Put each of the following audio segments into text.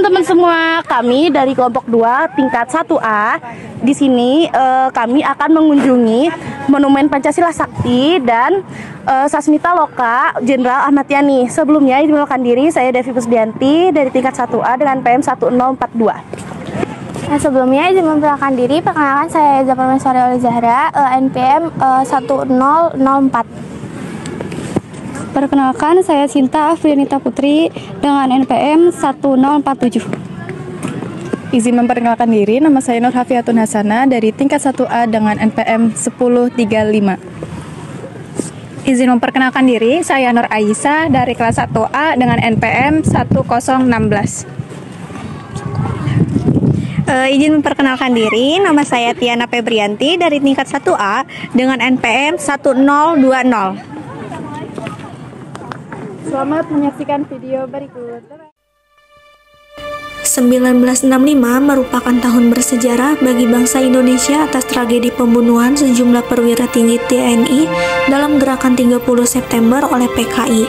teman-teman semua, kami dari kelompok 2 tingkat 1A. Di sini kami akan mengunjungi Monumen Pancasila Sakti dan Sasmita Loka Jenderal Ahmad Yani. Sebelumnya izin memperkenalkan diri, saya Devi Pusdianti dari tingkat 1A dengan PM 1042. Sebelumnya izin memperkenalkan diri, perkenalkan saya Eza Parmeswari Oli Zahra, NPM 1004. Perkenalkan, saya Sinta Afrianita Putri dengan NPM 1047. Izin memperkenalkan diri, nama saya Nur Hafiatun Hasana dari tingkat 1A dengan NPM 1035. Izin memperkenalkan diri, saya Nur Aisyah dari kelas 1A dengan NPM 1016. Izin memperkenalkan diri, nama saya Tiana Febrianti dari tingkat 1A dengan NPM 1020. Selamat menyaksikan video berikut. 1965 merupakan tahun bersejarah bagi bangsa Indonesia atas tragedi pembunuhan sejumlah perwira tinggi TNI dalam gerakan 30 September oleh PKI.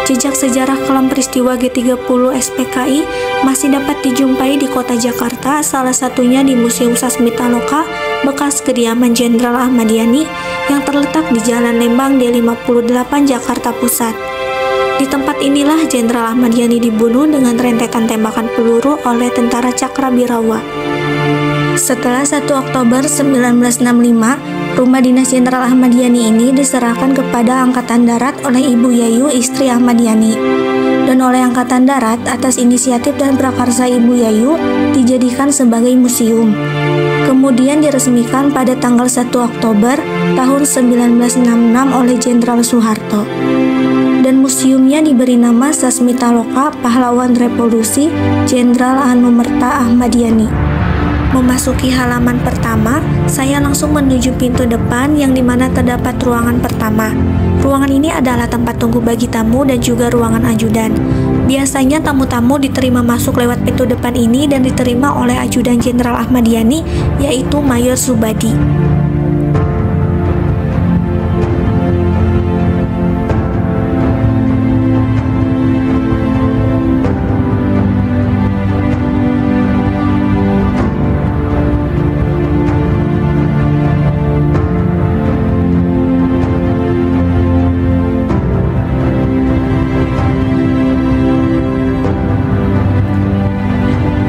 Jejak sejarah kelam peristiwa G30 SPKI masih dapat dijumpai di kota Jakarta, salah satunya di Museum Sasmita Loka, bekas kediaman Jenderal Ahmad Yani yang terletak di Jalan Lembang D58 Jakarta Pusat. Di tempat inilah Jenderal Ahmad Yani dibunuh dengan rentetan tembakan peluru oleh tentara Cakrabirawa. Setelah 1 Oktober 1965, rumah dinas Jenderal Ahmad Yani ini diserahkan kepada Angkatan Darat oleh Ibu Yayu, istri Ahmad Yani. Dan oleh Angkatan Darat, atas inisiatif dan prakarsa Ibu Yayu, dijadikan sebagai museum. Kemudian diresmikan pada tanggal 1 Oktober tahun 1966 oleh Jenderal Soeharto. Dan museumnya diberi nama Sasmita Loka Pahlawan Revolusi Jenderal Anumerta Ahmad Yani. Memasuki halaman pertama, saya langsung menuju pintu depan yang dimana terdapat ruangan pertama. Ruangan ini adalah tempat tunggu bagi tamu dan juga ruangan ajudan. Biasanya tamu-tamu diterima masuk lewat pintu depan ini dan diterima oleh ajudan Jenderal Ahmad Yani, yaitu Mayor Subadi.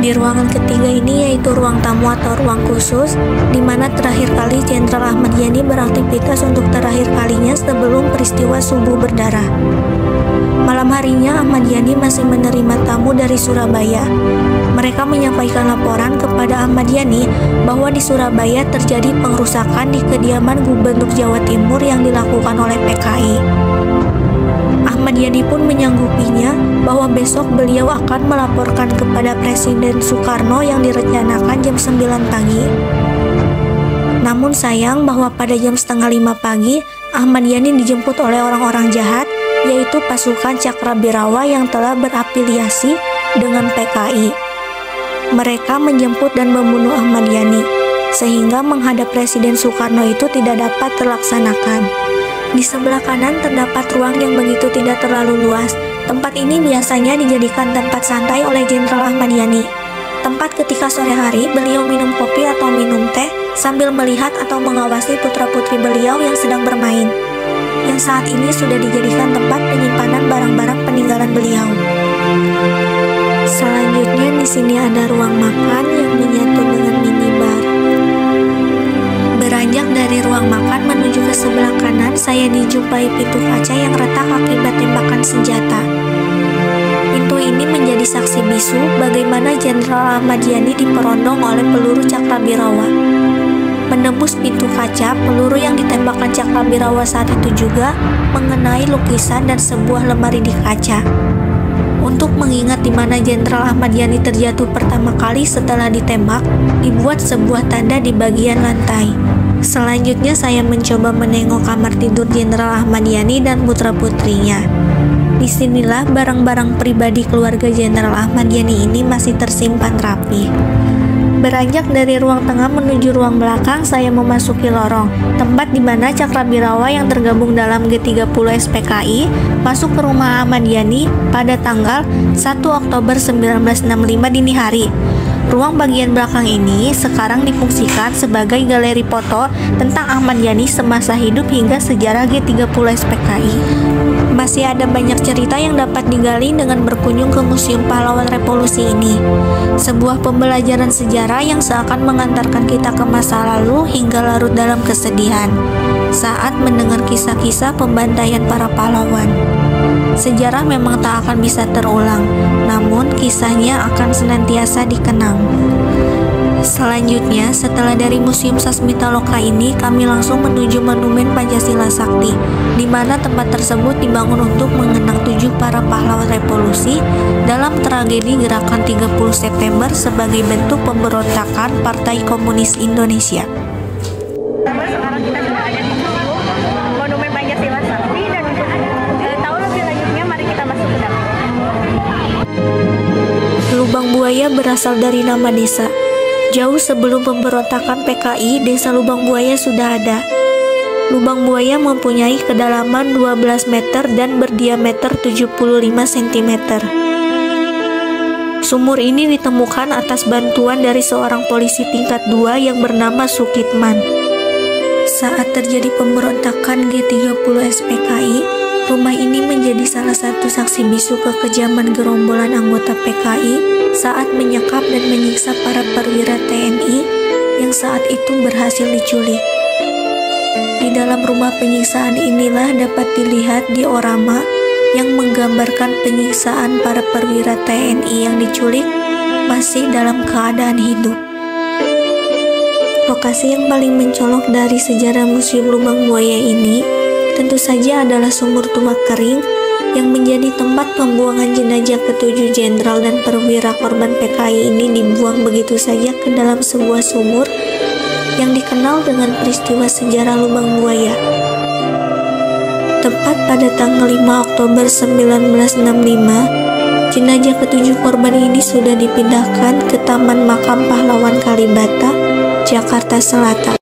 Di ruangan ketiga ini yaitu ruang tamu atau ruang khusus, di mana terakhir kali Jenderal Ahmad Yani beraktivitas untuk terakhir kalinya sebelum peristiwa subuh berdarah. Malam harinya Ahmad Yani masih menerima tamu dari Surabaya. Mereka menyampaikan laporan kepada Ahmad Yani bahwa di Surabaya terjadi pengrusakan di kediaman Gubernur Jawa Timur yang dilakukan oleh PKI. Ahmad Yani pun menyanggupinya bahwa besok beliau akan melaporkan kepada Presiden Soekarno yang direncanakan jam 9 pagi. Namun sayang bahwa pada jam setengah 5 pagi, Ahmad Yani dijemput oleh orang-orang jahat, yaitu pasukan Cakrabirawa yang telah berafiliasi dengan PKI. Mereka menjemput dan membunuh Ahmad Yani, sehingga menghadap Presiden Soekarno itu tidak dapat terlaksanakan. Di sebelah kanan terdapat ruang yang begitu tidak terlalu luas. Tempat ini biasanya dijadikan tempat santai oleh Jenderal Ahmad Yani. Tempat ketika sore hari beliau minum kopi atau minum teh sambil melihat atau mengawasi putra-putri beliau yang sedang bermain. Yang saat ini sudah dijadikan tempat penyimpanan barang-barang peninggalan beliau. Selanjutnya di sini ada ruang makan yang menyatu dengan minibar. Beranjak dari ruang makan menuju ke sebelah kanan, saya dijumpai pintu kaca yang retak akibat tembakan senjata. Pintu ini menjadi saksi bisu bagaimana Jenderal Ahmad Yani diperondong oleh peluru Cakrabirawa. Menembus pintu kaca, peluru yang ditembakkan Cakrabirawa saat itu juga mengenai lukisan dan sebuah lemari di kaca. Untuk mengingat di mana Jenderal Ahmad Yani terjatuh pertama kali setelah ditembak, dibuat sebuah tanda di bagian lantai. Selanjutnya saya mencoba menengok kamar tidur Jenderal Ahmad Yani dan putra-putrinya. Disinilah barang-barang pribadi keluarga Jenderal Ahmad Yani ini masih tersimpan rapi. Beranjak dari ruang tengah menuju ruang belakang, saya memasuki lorong, tempat di mana Cakrabirawa yang tergabung dalam G30 SPKI masuk ke rumah Ahmad Yani pada tanggal 1 Oktober 1965 dini hari. Ruang bagian belakang ini sekarang difungsikan sebagai galeri foto tentang Ahmad Yani semasa hidup hingga sejarah G30 SPKI. Masih ada banyak cerita yang dapat digali dengan berkunjung ke Museum Pahlawan Revolusi ini. Sebuah pembelajaran sejarah yang seakan mengantarkan kita ke masa lalu hingga larut dalam kesedihan saat mendengar kisah-kisah pembantaian para pahlawan. Sejarah memang tak akan bisa terulang, namun kisahnya akan senantiasa dikenang. Selanjutnya, setelah dari Museum Sasmita Loka ini, kami langsung menuju Monumen Pancasila Sakti, di mana tempat tersebut dibangun untuk mengenang 7 para pahlawan revolusi dalam tragedi Gerakan 30 September sebagai bentuk pemberontakan Partai Komunis Indonesia. Sekarang kita sudah ada di Monumen Pancasila Sakti, dan untuk tahu lebih lanjutnya mari kita masuk ke dalam. Lubang Buaya berasal dari nama desa. Jauh sebelum pemberontakan PKI, desa Lubang Buaya sudah ada. Lubang Buaya mempunyai kedalaman 12 meter dan berdiameter 75 cm. Sumur ini ditemukan atas bantuan dari seorang polisi tingkat 2 yang bernama Sukitman. Saat terjadi pemberontakan G30 SPKI, rumah ini menjadi salah satu saksi bisu kekejaman gerombolan anggota PKI saat menyekap dan menyiksa para perwira TNI yang saat itu berhasil diculik. Di dalam rumah penyiksaan inilah dapat dilihat diorama yang menggambarkan penyiksaan para perwira TNI yang diculik masih dalam keadaan hidup. Lokasi yang paling mencolok dari sejarah Museum Lubang Buaya ini tentu saja adalah sumur tua kering yang menjadi tempat pembuangan jenazah ke-7 jenderal dan perwira korban PKI ini dibuang begitu saja ke dalam sebuah sumur yang dikenal dengan peristiwa sejarah Lubang Buaya. Tepat pada tanggal 5 Oktober 1965, jenazah ke-7 korban ini sudah dipindahkan ke Taman Makam Pahlawan Kalibata, Jakarta Selatan.